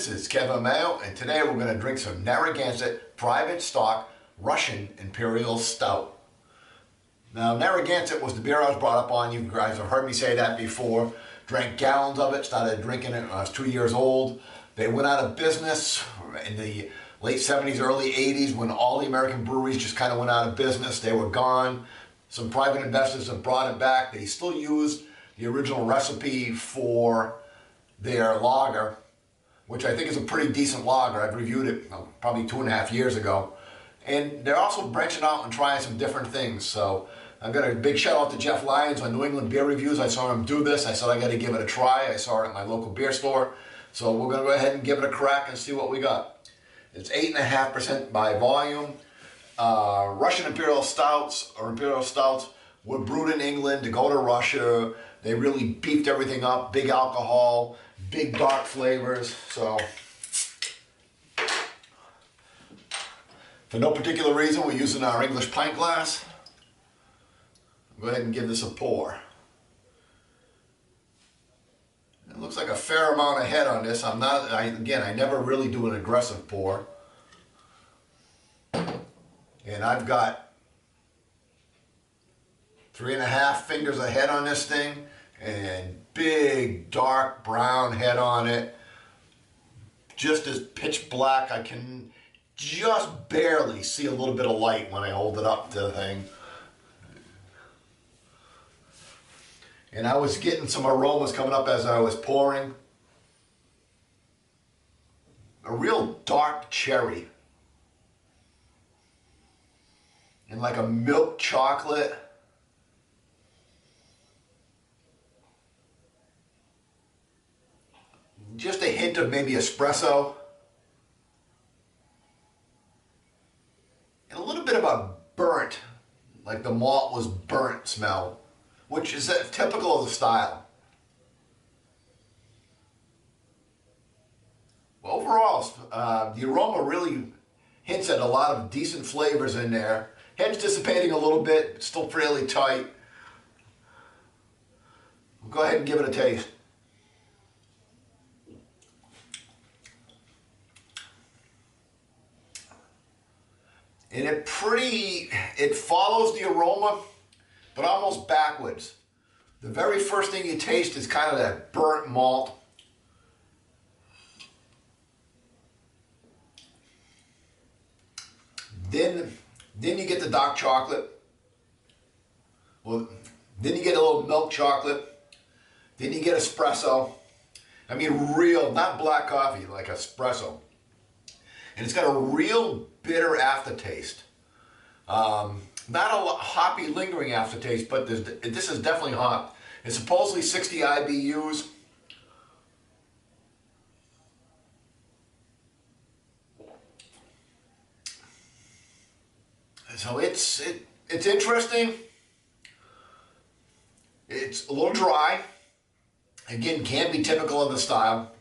This is Kevin Mayo, and today we're going to drink some Narragansett private stock Russian Imperial Stout. Now, Narragansett was the beer I was brought up on. You guys have heard me say that before. Drank gallons of it, started drinking it when I was 2 years old. They went out of business in the late 70s, early 80s when all the American breweries just kind of went out of business. They were gone. Some private investors have brought it back. They still use the original recipe for their lager, which I think is a pretty decent lager. I've reviewed it probably 2.5 years ago. And they're also branching out and trying some different things. So I've got a big shout out to Jeff Lyons on New England Beer Reviews. I saw him do this. I said I got to give it a try. I saw it at my local beer store. So we're going to go ahead and give it a crack and see what we got. It's 8.5% by volume. Russian Imperial Stouts or Imperial Stouts were brewed in England to go to Russia. They really beefed everything up. Big alcohol, big dark flavors. So for no particular reason, we're using our English pint glass. Go ahead and give this a pour. It looks like a fair amount of head on this. Again, I never really do an aggressive pour. And I've got 3.5 fingers of head on this thing, and big dark brown head on it. Just as pitch black. I can just barely see a little bit of light when I hold it up to the thing. And I was getting some aromas coming up as I was pouring. A real dark cherry. And like a milk chocolate. Just a hint of maybe espresso. And a little bit of a burnt, like the malt was burnt smell, which is typical of the style. Well, overall, the aroma really hints at a lot of decent flavors in there. Head's dissipating a little bit, it's still fairly tight. We'll go ahead and give it a taste. And it follows the aroma, but almost backwards. The very first thing you taste is kind of that burnt malt. Then you get the dark chocolate. Well, then you get a little milk chocolate. Then you get espresso. I mean real, not black coffee, like espresso. And it's got a real bitter aftertaste. Not a hoppy lingering aftertaste, but this is definitely hot. It's supposedly 60 IBUs. So it's interesting. It's a little dry. Again, can be typical of the style.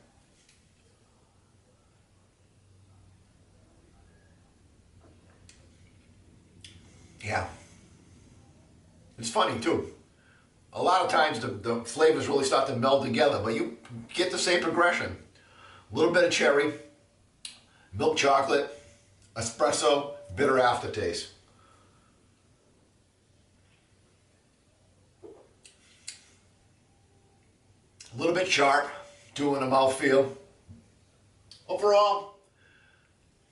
Yeah. It's funny too. A lot of times the flavors really start to meld together, but you get the same progression. A little bit of cherry, milk chocolate, espresso, bitter aftertaste. A little bit sharp, too, in the mouthfeel. Overall,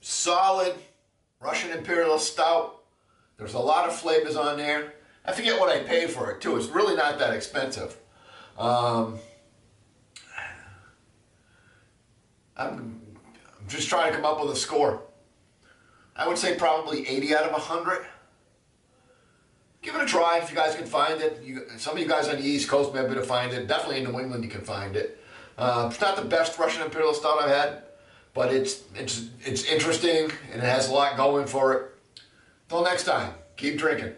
solid Russian Imperial Stout. There's a lot of flavors on there. I forget what I paid for it, too. It's really not that expensive. I'm just trying to come up with a score. I would say probably 80 out of 100. Give it a try if you guys can find it. Some of you guys on the East Coast may be able to find it. Definitely in New England you can find it. It's not the best Russian Imperial Stout I've had, but it's interesting and it has a lot going for it. Till next time, keep drinking.